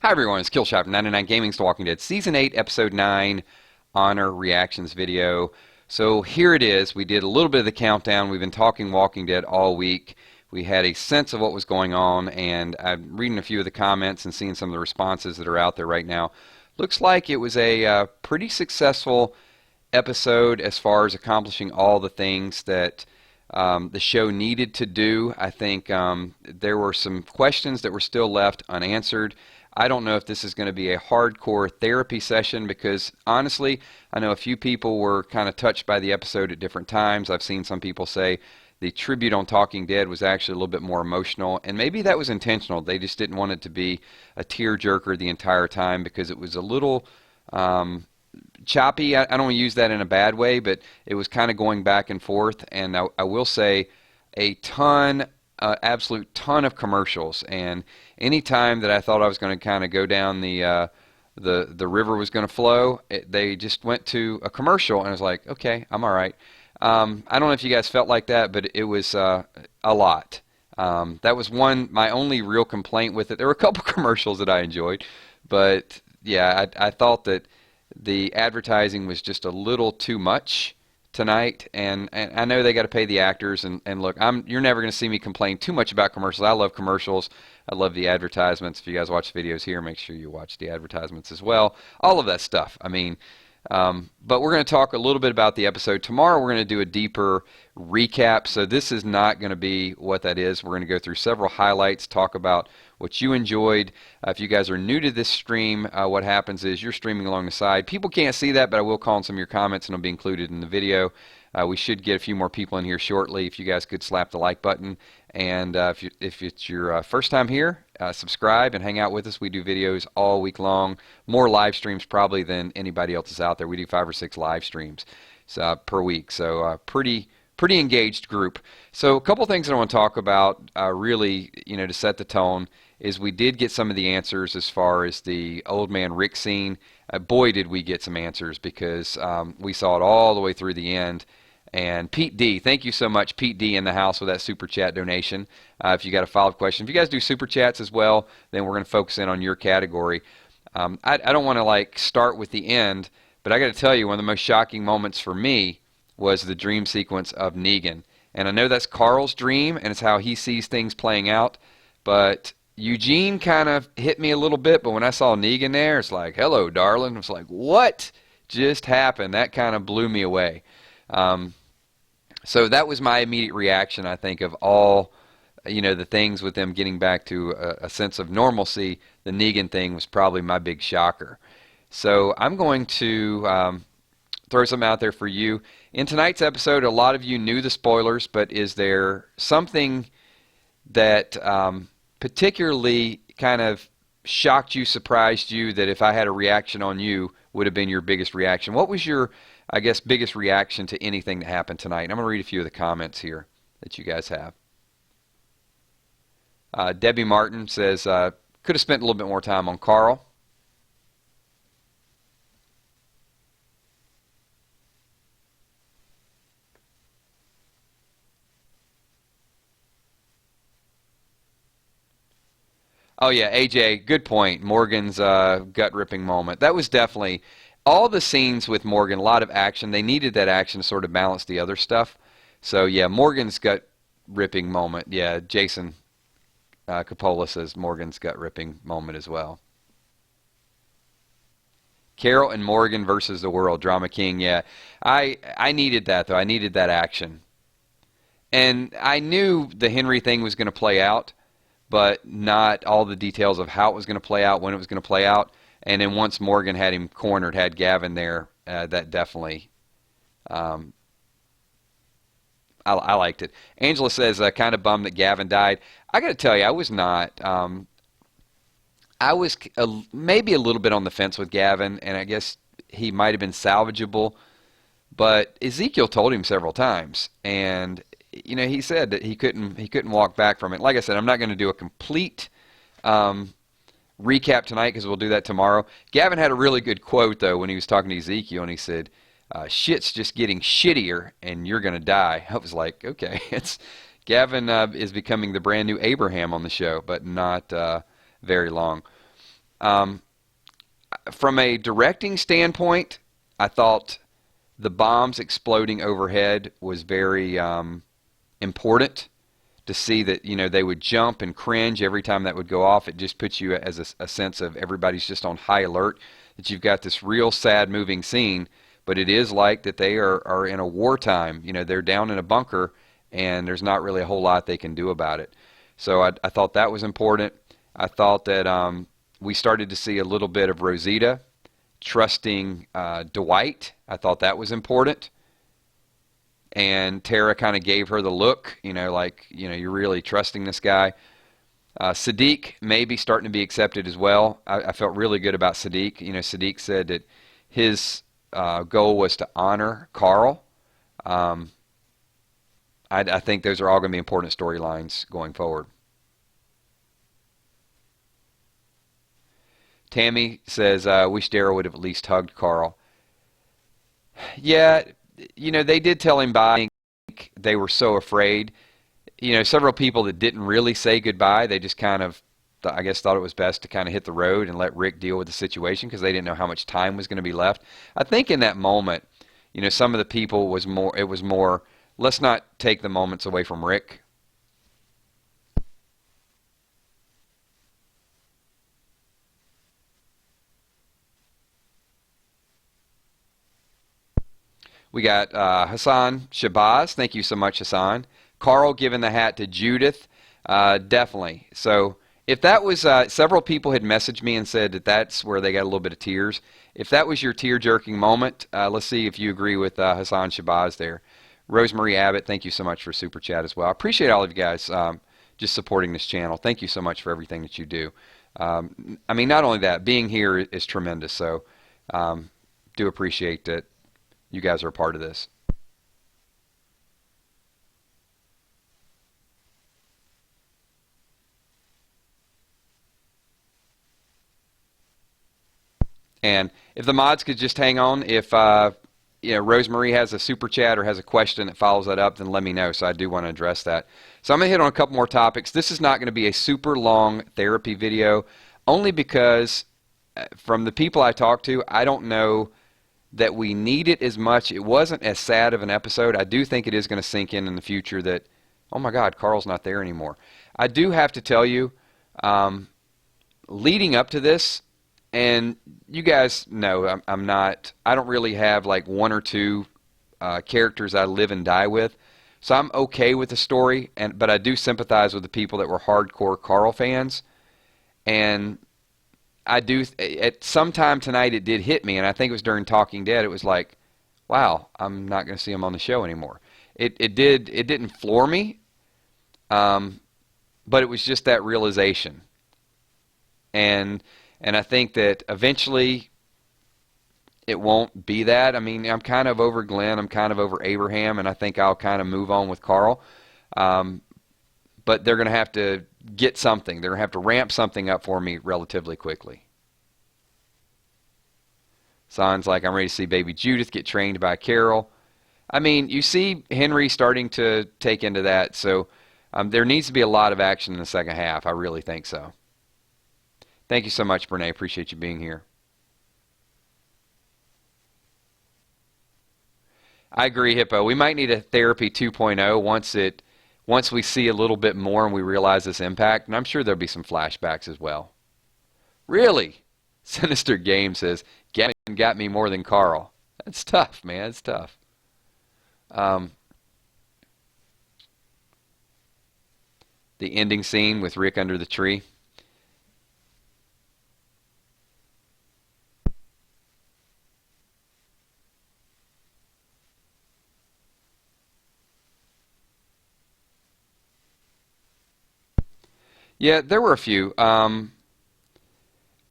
Hi everyone, it's Killshot from 99 Gaming's The Walking Dead Season 8, Episode 9, Honor Reactions video. So here it is. We did a little bit of the countdown. We've been talking Walking Dead all week. We had a sense of what was going on, and I'm reading a few of the comments and seeing some of the responses that are out there right now. Looks like it was a pretty successful episode as far as accomplishing all the things that the show needed to do. I think there were some questions that were still left unanswered. I don't know if this is going to be a hardcore therapy session because, honestly, I know a few people were kind of touched by the episode at different times. I've seen some people say the tribute on Talking Dead was actually a little bit more emotional, and maybe that was intentional. They just didn't want it to be a tearjerker the entire time because it was a little choppy. I don't want to use that in a bad way, but it was kind of going back and forth, and I will say a ton, absolute ton of commercials, and any time that I thought I was going to kind of go down the river was going to flow, they just went to a commercial, and I was like, okay, I'm all right. I don't know if you guys felt like that, but it was a lot. That was my only real complaint with it. There were a couple commercials that I enjoyed, but yeah, I thought that the advertising was just a little too much tonight, and I know they got to pay the actors, and look, you're never going to see me complain too much about commercials. I love commercials. I love the advertisements. If you guys watch videos here, make sure you watch the advertisements as well. All of that stuff. I mean, but we're going to talk a little bit about the episode. Tomorrow we're going to do a deeper recap, so this is not going to be what that is. We're going to go through several highlights, talk about what you enjoyed. If you guys are new to this stream, what happens is you're streaming along the side. People can't see that, but I will call on some of your comments, and it'll be included in the video. We should get a few more people in here shortly. If you guys could slap the like button. And if it's your first time here, subscribe and hang out with us. We do videos all week long. More live streams probably than anybody else is out there. We do 5 or 6 live streams per week. So pretty engaged group. So a couple things that I want to talk about really, to set the tone is we did get some of the answers as far as the old man Rick scene. Boy, did we get some answers because we saw it all the way through the end. And Pete D, thank you so much, Pete D in the house with that super chat donation. If you got a follow-up question, if you guys do super chats as well, then we're going to focus in on your category. I don't want to start with the end, but I got to tell you, one of the most shocking moments for me was the dream sequence of Negan. And I know that's Carl's dream, and it's how he sees things playing out. But Eugene kind of hit me a little bit, but when I saw Negan there, it's like, hello, darling. It's like, what just happened? That kind of blew me away. So that was my immediate reaction, I think, of all, the things with them getting back to a sense of normalcy. The Negan thing was probably my big shocker. So I'm going to throw something out there for you. In tonight's episode, a lot of you knew the spoilers, but is there something that particularly kind of shocked you, surprised you, that if I had a reaction on you would have been your biggest reaction? What was your, I guess, biggest reaction to anything that happened tonight? And I'm going to read a few of the comments here that you guys have. Debbie Martin says, could have spent a little bit more time on Carl. Oh yeah, AJ, good point. Morgan's gut-ripping moment. That was definitely all the scenes with Morgan, a lot of action. They needed that action to sort of balance the other stuff. So yeah, Morgan's gut-ripping moment. Yeah, Jason Coppola says Morgan's gut-ripping moment as well. Carol and Morgan versus the world, Drama King. Yeah, I needed that though. I needed that action, and I knew the Henry thing was going to play out, but not all the details of how it was going to play out, when it was going to play out. And then once Morgan had him cornered, had Gavin there, that definitely, I liked it. Angela says, kind of bummed that Gavin died. I got to tell you, I was not. I was maybe a little bit on the fence with Gavin, and I guess he might have been salvageable. But Ezekiel told him several times, and he said that he couldn't walk back from it. Like I said, I'm not going to do a complete recap tonight because we'll do that tomorrow. Gavin had a really good quote though when he was talking to Ezekiel, and he said, "Shit's just getting shittier, and you're going to die." I was like, okay, Gavin is becoming the brand new Abraham on the show, but not very long. Um, from a directing standpoint, I thought the bombs exploding overhead was very important to see that, they would jump and cringe every time that would go off. It just puts you as a sense of everybody's just on high alert, that you've got this real sad moving scene, but it is like that they are in a wartime. They're down in a bunker and there's not really a whole lot they can do about it. So I thought that was important. I thought that we started to see a little bit of Rosita trusting Dwight. I thought that was important. And Tara kind of gave her the look, like, you're really trusting this guy. Sadiq maybe starting to be accepted as well. I felt really good about Sadiq. Sadiq said that his goal was to honor Carl. I think those are all going to be important storylines going forward. Tammy says, wish Daryl would have at least hugged Carl. Yeah, they did tell him bye. I think they were so afraid. Several people that didn't really say goodbye, they just kind of, I guess, thought it was best to kind of hit the road and let Rick deal with the situation because they didn't know how much time was going to be left. I think in that moment, some of the people it was more, let's not take the moments away from Rick. We got Hassan Shabazz. Thank you so much, Hassan. Carl giving the hat to Judith. Definitely. So if that was, several people had messaged me and said that that's where they got a little bit of tears. If that was your tear-jerking moment, let's see if you agree with Hassan Shabazz there. Rosemarie Abbott, thank you so much for Super Chat as well. I appreciate all of you guys just supporting this channel. Thank you so much for everything that you do. I mean, not only that, being here is tremendous. So do appreciate that you guys are a part of this. And if the mods could just hang on, if Rosemarie has a super chat or has a question that follows that up, then let me know. So I do want to address that. So I'm going to hit on a couple more topics. This is not going to be a super long therapy video, only because from the people I talked to, I don't know that we need it as much. It wasn't as sad of an episode. I do think it is going to sink in the future that, oh my God, Carl's not there anymore. I do have to tell you, leading up to this, and you guys know I don't really have like one or two characters I live and die with. So I'm okay with the story, but I do sympathize with the people that were hardcore Carl fans. And I do, at some time tonight it did hit me, and I think it was during Talking Dead. It was like, wow, I'm not going to see him on the show anymore. It didn't floor me, but it was just that realization. And I think that eventually it won't be that. I mean, I'm kind of over Glenn. I'm kind of over Abraham, and I think I'll kind of move on with Carl. But they're going to have to get something. They're going to have to ramp something up for me relatively quickly. Sounds like I'm ready to see baby Judith get trained by Carol. I mean, you see Henry starting to take into that, so there needs to be a lot of action in the second half. I really think so. Thank you so much, Brene. Appreciate you being here. I agree, Hippo. We might need a therapy 2.0 once we see a little bit more and we realize this impact. And I'm sure there'll be some flashbacks as well. Really? Sinister Game says, Gavin got me more than Carl. That's tough, man. It's tough. The ending scene with Rick under the tree. Yeah, there were a few. I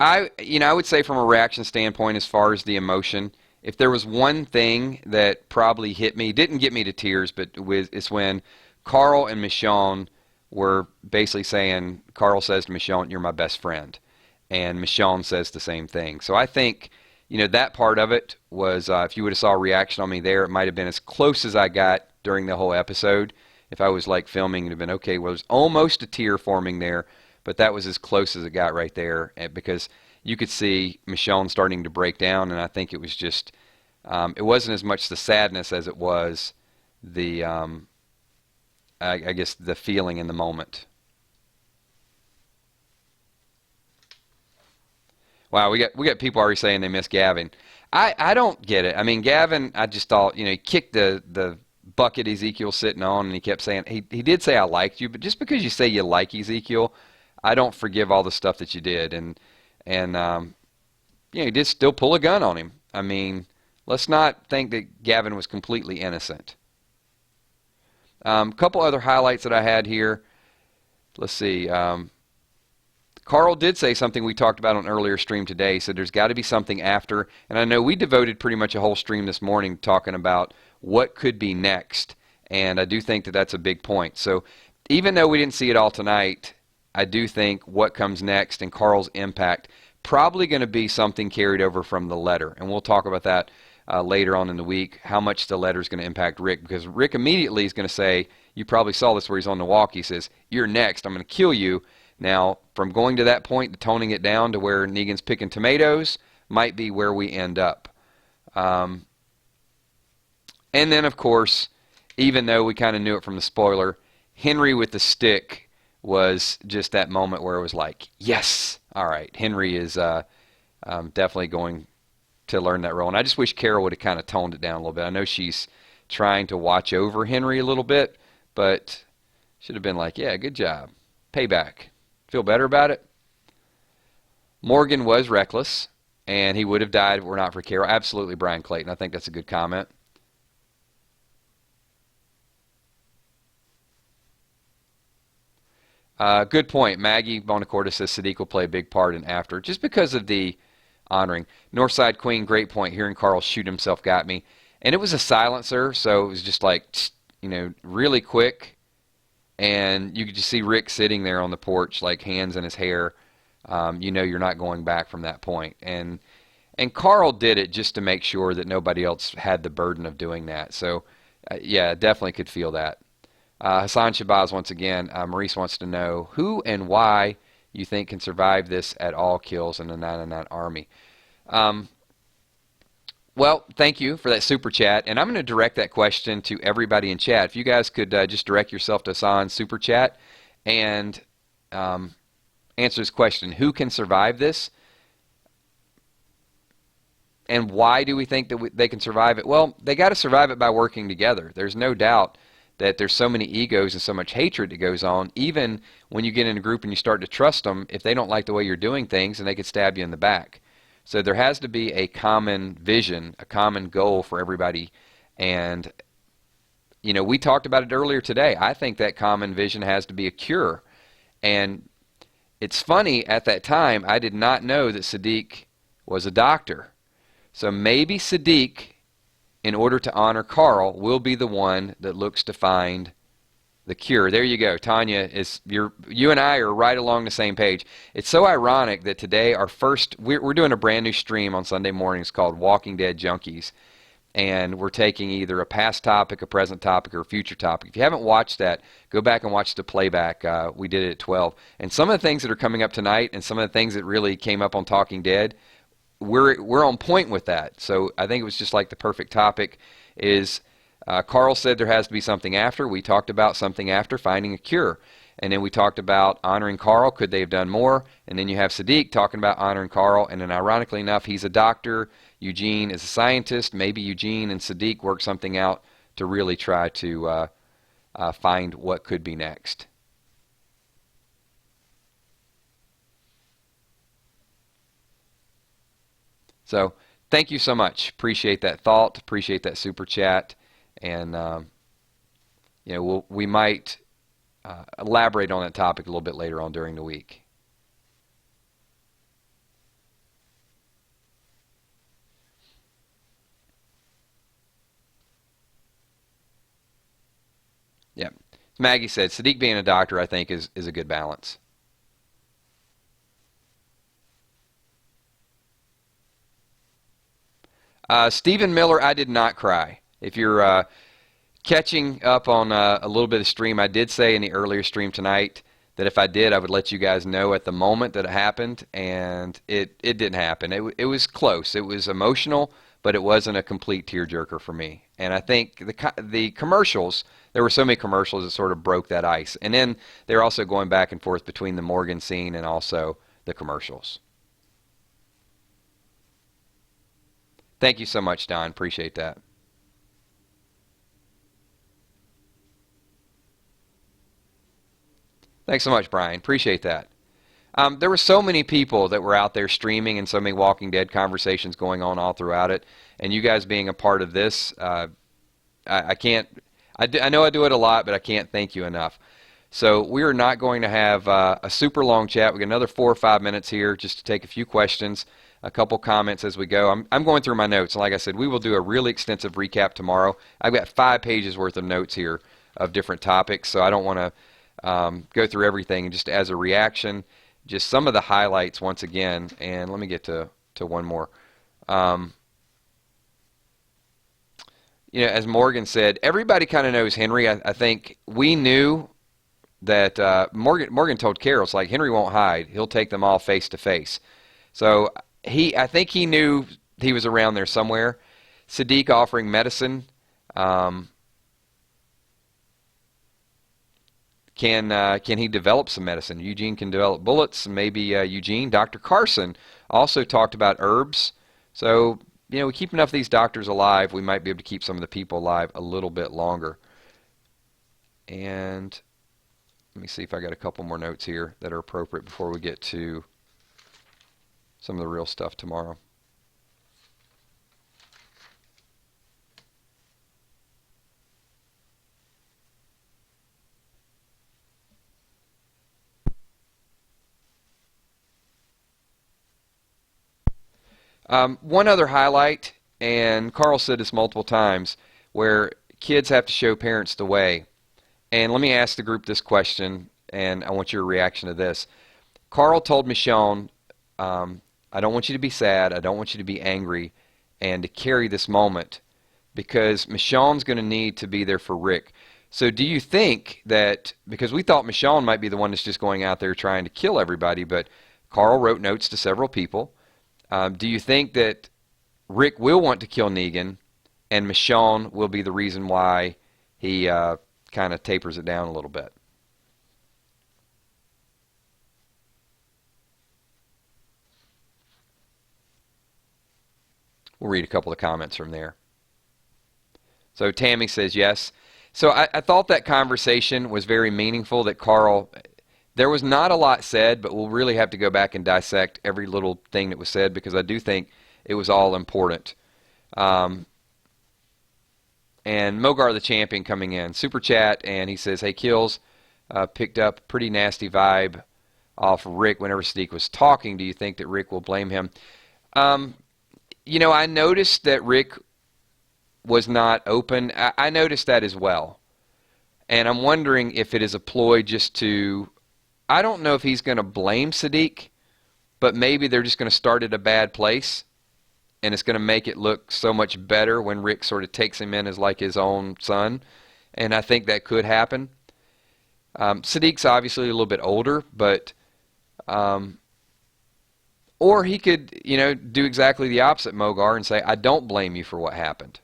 would say from a reaction standpoint, as far as the emotion, if there was one thing that probably hit me, didn't get me to tears, but it's when Carl and Michonne were basically saying, Carl says to Michonne, "You're my best friend," and Michonne says the same thing. So I think, that part of it was, if you would have saw a reaction on me there, it might have been as close as I got during the whole episode. If I was like filming, it would have been okay. Well, there's almost a tear forming there, but that was as close as it got right there. Because, you could see Michonne starting to break down, and I think it was just, it wasn't as much the sadness as it was the, I guess, the feeling in the moment. Wow, we got people already saying they miss Gavin. I don't get it. I mean, Gavin, I just thought, he kicked the bucket Ezekiel's sitting on, and he kept saying, he did say I liked you, but just because you say you like Ezekiel, I don't forgive all the stuff that you did. And he did still pull a gun on him. I mean, let's not think that Gavin was completely innocent. Couple other highlights that I had here. Let's see. Carl did say something we talked about on an earlier stream today. He said there's got to be something after. And I know we devoted pretty much a whole stream this morning talking about what could be next. And I do think that that's a big point. So even though we didn't see it all tonight, I do think what comes next and Carl's impact probably going to be something carried over from the letter. And we'll talk about that later on in the week, how much the letter is going to impact Rick. Because Rick immediately is going to say, you probably saw this where he's on the walk. He says, you're next. I'm going to kill you. Now, from going to that point to toning it down to where Negan's picking tomatoes might be where we end up. And then, of course, even though we kind of knew it from the spoiler, Henry with the stick was just that moment where it was like, yes, all right, Henry is definitely going to learn that role. And I just wish Carol would have kind of toned it down a little bit. I know she's trying to watch over Henry a little bit, but should have been like, yeah, good job. Payback. Feel better about it? Morgan was reckless, and he would have died if it were not for Carol. Absolutely, Brian Clayton. I think that's a good comment. Good point. Maggie Bonacorta says Sadiq will play a big part in After, just because of the honoring. Northside Queen, great point. Hearing Carl shoot himself got me. And it was a silencer, so it was just like, really quick. And you could just see Rick sitting there on the porch, like hands in his hair. You're not going back from that point. And Carl did it just to make sure that nobody else had the burden of doing that. So, yeah, definitely could feel that. Hassan Shabazz, once again, Maurice wants to know who and why you think can survive this at all kills in the 999 Army. Well, thank you for that super chat, and I'm going to direct that question to everybody in chat. If you guys could just direct yourself to Hassan's super chat and answer this question: who can survive this, and why do we think that they can survive it? Well, they got to survive it by working together. There's no doubt that there's so many egos and so much hatred that goes on. Even when you get in a group and you start to trust them, if they don't like the way you're doing things, then they could stab you in the back. So there has to be a common vision, a common goal for everybody. And, we talked about it earlier today. I think that common vision has to be a cure. And it's funny, at that time, I did not know that Sadiq was a doctor. So maybe Sadiq, in order to honor Carl, will be the one that looks to find the cure. There you go. Tanya, you and I are right along the same page. It's so ironic that today we're doing a brand new stream on Sunday mornings called Walking Dead Junkies. And we're taking either a past topic, a present topic, or a future topic. If you haven't watched that, go back and watch the playback. We did it at 12. And some of the things that are coming up tonight and some of the things that really came up on Talking Dead, we're on point with that. So I think it was just like the perfect topic is Carl said there has to be something after. We talked about something after, finding a cure. And then we talked about honoring Carl. Could they have done more? And then you have Sadiq talking about honoring Carl. And then ironically enough, he's a doctor. Eugene is a scientist. Maybe Eugene and Sadiq work something out to really try to find what could be next. So thank you so much. Appreciate that thought. Appreciate that super chat. And, we might elaborate on that topic a little bit later on during the week. Yeah. Maggie said, Sadiq being a doctor, I think, is a good balance. Stephen Miller, I did not cry. If you're catching up on a little bit of stream, I did say in the earlier stream tonight that if I did, I would let you guys know at the moment that it happened, and it didn't happen. It was close. It was emotional, but it wasn't a complete tearjerker for me. And I think the commercials, there were so many commercials that sort of broke that ice. And then they're also going back and forth between the Morgan scene and also the commercials. Thank you so much, Don. Appreciate that. Thanks so much, Brian. Appreciate that. There were so many people that were out there streaming and so many Walking Dead conversations going on all throughout it. And you guys being a part of this, I can't, I know I do it a lot, but I can't thank you enough. So we are not going to have a super long chat. We got another 4 or 5 minutes here just to take a few questions, a couple comments as we go. I'm going through my notes. And like I said, we will do a really extensive recap tomorrow. I've got 5 pages worth of notes here of different topics, so I don't want to go through everything. Just as a reaction, just some of the highlights once again. And let me get to one more. As Morgan said, everybody kind of knows Henry. I think we knew that Morgan told Carol, it's like, Henry won't hide. He'll take them all face to face. So I think he knew he was around there somewhere. Sadiq offering medicine. Can he develop some medicine? Eugene can develop bullets. Maybe Eugene. Dr. Carson also talked about herbs. So, we keep enough of these doctors alive, we might be able to keep some of the people alive a little bit longer. And let me see if I got a couple more notes here that are appropriate before we get to some of the real stuff tomorrow. One other highlight, and Carl said this multiple times, where kids have to show parents the way. And let me ask the group this question, and I want your reaction to this. Carl told Michonne, I don't want you to be sad, I don't want you to be angry, and to carry this moment, because Michonne's going to need to be there for Rick. So do you think that, because we thought Michonne might be the one that's just going out there trying to kill everybody, but Carl wrote notes to several people. Do you think that Rick will want to kill Negan, and Michonne will be the reason why he kind of tapers it down a little bit? We'll read a couple of comments from there. So Tammy says yes. So I thought that conversation was very meaningful, that Carl... There was not a lot said, but we'll really have to go back and dissect every little thing that was said, because I do think it was all important. And Mogar the Champion coming in. Super chat, and he says, hey, Kills, picked up a pretty nasty vibe off Rick whenever Sadiq was talking. Do you think that Rick will blame him? I noticed that Rick was not open. I noticed that as well. And I'm wondering if it is a ploy just to... I don't know if he's going to blame Sadiq, but maybe they're just going to start at a bad place, and it's going to make it look so much better when Rick sort of takes him in as like his own son, and I think that could happen. Sadiq's obviously a little bit older, but or he could, do exactly the opposite, Mogar, and say, I don't blame you for what happened.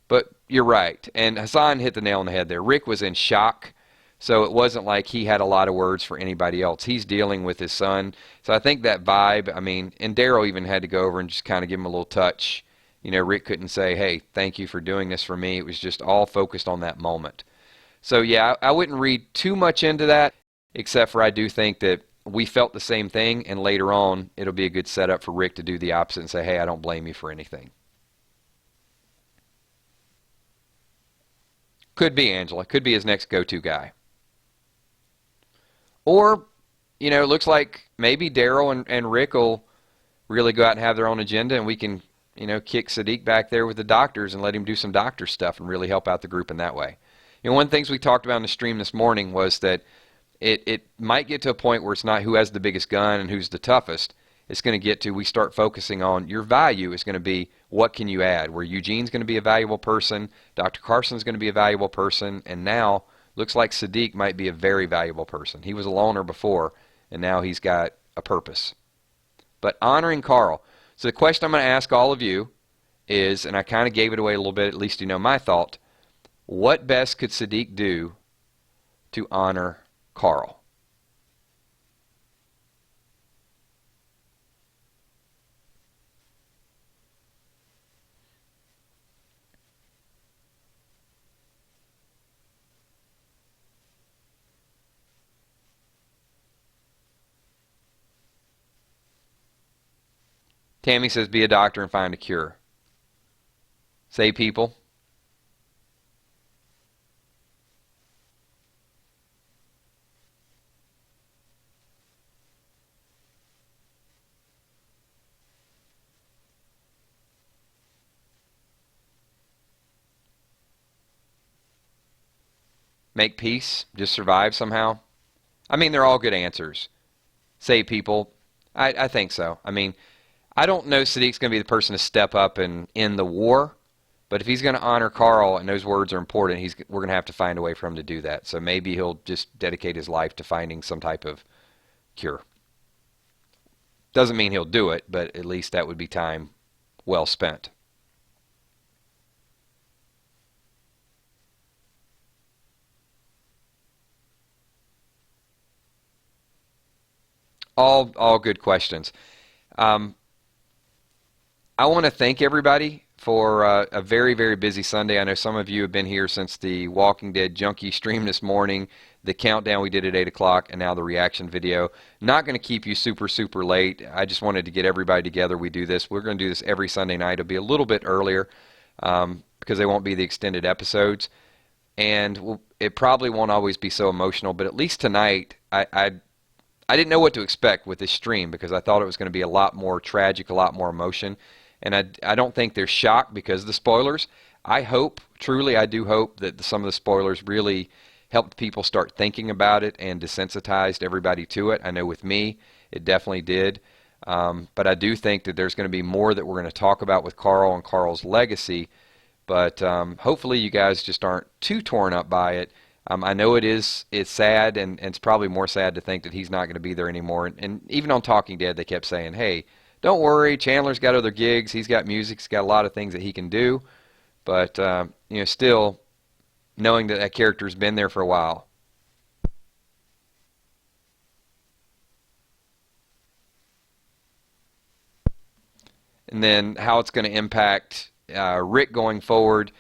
But you're right, and Hassan hit the nail on the head there. Rick was in shock. So it wasn't like he had a lot of words for anybody else. He's dealing with his son. So I think that vibe, and Daryl even had to go over and just kind of give him a little touch. Rick couldn't say, hey, thank you for doing this for me. It was just all focused on that moment. So yeah, I wouldn't read too much into that, except for I do think that we felt the same thing, and later on it'll be a good setup for Rick to do the opposite and say, hey, I don't blame you for anything. Could be Angela. Could be his next go-to guy. Or, it looks like maybe Daryl and Rick will really go out and have their own agenda, and we can, kick Sadiq back there with the doctors and let him do some doctor stuff and really help out the group in that way. One of the things we talked about in the stream this morning was that it might get to a point where it's not who has the biggest gun and who's the toughest. It's going to get to, we start focusing on your value is going to be, what can you add? Where Eugene's going to be a valuable person, Dr. Carson's going to be a valuable person, and now looks like Sadiq might be a very valuable person. He was a loner before, and now he's got a purpose. But honoring Carl. So the question I'm going to ask all of you is, and I kind of gave it away a little bit, at least you know my thought, what best could Sadiq do to honor Carl? Tammy says be a doctor and find a cure. Say people. Make peace. Just survive somehow. I mean, they're all good answers. Save people. I think so. I mean, I don't know Sadiq's going to be the person to step up and end the war, but if he's going to honor Carl and those words are important, we're going to have to find a way for him to do that. So maybe he'll just dedicate his life to finding some type of cure. Doesn't mean he'll do it, but at least that would be time well spent. All good questions. I want to thank everybody for a very, very busy Sunday. I know some of you have been here since the Walking Dead Junkie stream this morning, the countdown we did at 8 o'clock, and now the reaction video. Not going to keep you super, super late. I just wanted to get everybody together. We do this. We're going to do this every Sunday night. It'll be a little bit earlier because they won't be the extended episodes. And it probably won't always be so emotional, but at least tonight, I didn't know what to expect with this stream because I thought it was going to be a lot more tragic, a lot more emotion. And I don't think they're shocked because of the spoilers. I hope, truly I do hope that some of the spoilers really helped people start thinking about it and desensitized everybody to it. I know with me, it definitely did. But I do think that there's going to be more that we're going to talk about with Carl and Carl's legacy. But hopefully you guys just aren't too torn up by it. I know it's sad, and it's probably more sad to think that he's not going to be there anymore. And even on Talking Dead, they kept saying, hey, don't worry, Chandler's got other gigs, he's got music, he's got a lot of things that he can do. But, still knowing that that character's been there for a while. And then how it's going to impact Rick going forward.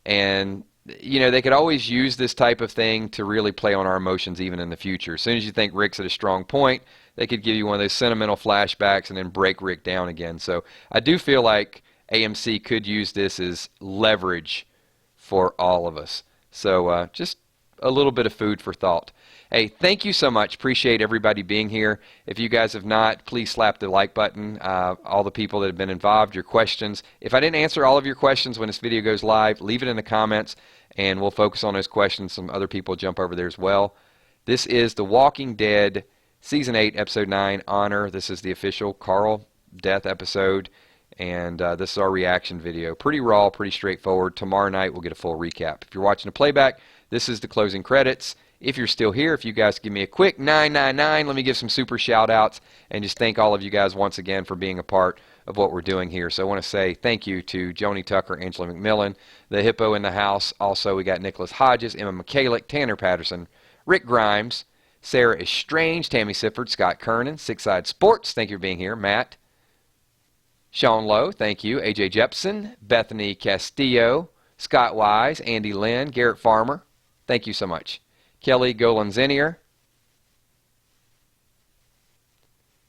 And they could always use this type of thing to really play on our emotions even in the future. As soon as you think Rick's at a strong point, they could give you one of those sentimental flashbacks and then break Rick down again. So I do feel like AMC could use this as leverage for all of us. So just a little bit of food for thought. Hey, thank you so much. Appreciate everybody being here. If you guys have not, please slap the like button. All the people that have been involved, your questions. If I didn't answer all of your questions when this video goes live, leave it in the comments, and we'll focus on those questions. Some other people jump over there as well. This is The Walking Dead, Season 8, Episode 9, Honor. This is the official Carl death episode, and this is our reaction video. Pretty raw, pretty straightforward. Tomorrow night we'll get a full recap. If you're watching a playback, this is the closing credits. If you're still here, if you guys give me a quick 999, let me give some super shout outs and just thank all of you guys once again for being a part of what we're doing here. So I want to say thank you to Joni Tucker, Angela McMillan, the Hippo in the house. Also, we got Nicholas Hodges, Emma McCalick, Tanner Patterson, Rick Grimes, Sarah Estrange, Tammy Sifford, Scott Kernan, Six Side Sports, thank you for being here, Matt. Sean Lowe, thank you. AJ Jepson, Bethany Castillo, Scott Wise, Andy Lynn, Garrett Farmer, thank you so much. Kelly Golanzinier.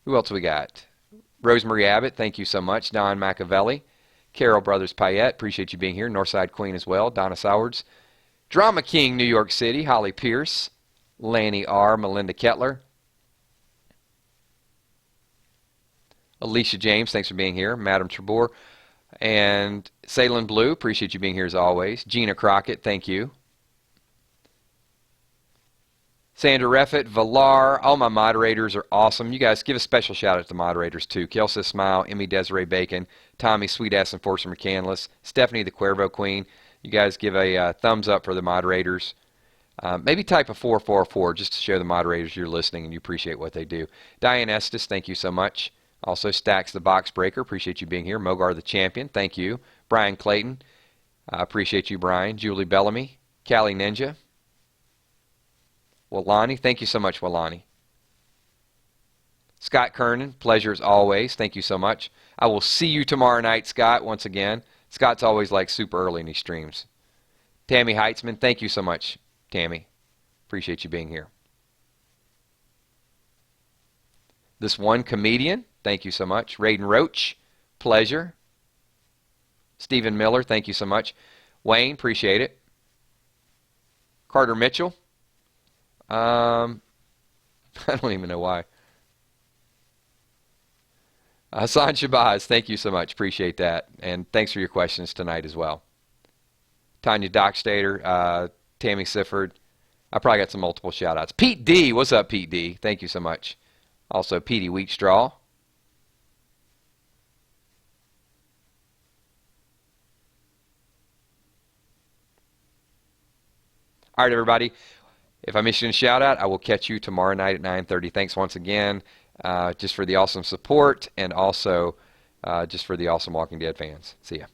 Who else we got? Rosemary Abbott, thank you so much. Don Machiavelli. Carol Brothers Payette, appreciate you being here. Northside Queen as well. Donna Sowards. Drama King, New York City. Holly Pierce. Lanny R. Melinda Kettler. Alicia James, thanks for being here. Madam Trebor. And Salem Blue, appreciate you being here as always. Gina Crockett, thank you. Sandra Reffett, Valar, all my moderators are awesome. You guys give a special shout out to the moderators too. Kelsey Smile, Emmy Desiree Bacon, Tommy Sweetass Enforcer McCandless, Stephanie the Cuervo Queen. You guys give a thumbs up for the moderators. Maybe type a 444 just to show the moderators you're listening and you appreciate what they do. Diane Estes, thank you so much. Also, Stacks the Box Breaker, appreciate you being here. Mogar the Champion, thank you. Brian Clayton, appreciate you, Brian. Julie Bellamy, Callie Ninja. Walani, thank you so much, Walani. Scott Kernan, pleasure as always. Thank you so much. I will see you tomorrow night, Scott, once again. Scott's always like super early in these streams. Tammy Heitzman, thank you so much, Tammy. Appreciate you being here. This one comedian, thank you so much. Raiden Roach, pleasure. Stephen Miller, thank you so much. Wayne, appreciate it. Carter Mitchell. I don't even know why. Hassan Shabazz, thank you so much. Appreciate that. And thanks for your questions tonight as well. Tanya Dockstader, Tammy Sifford. I probably got some multiple shout-outs. Pete D. What's up, Pete D? Thank you so much. Also, Petey Wheatstraw. All right, everybody. If I missed you in a shout-out, I will catch you tomorrow night at 9:30. Thanks once again, just for the awesome support and also just for the awesome Walking Dead fans. See ya.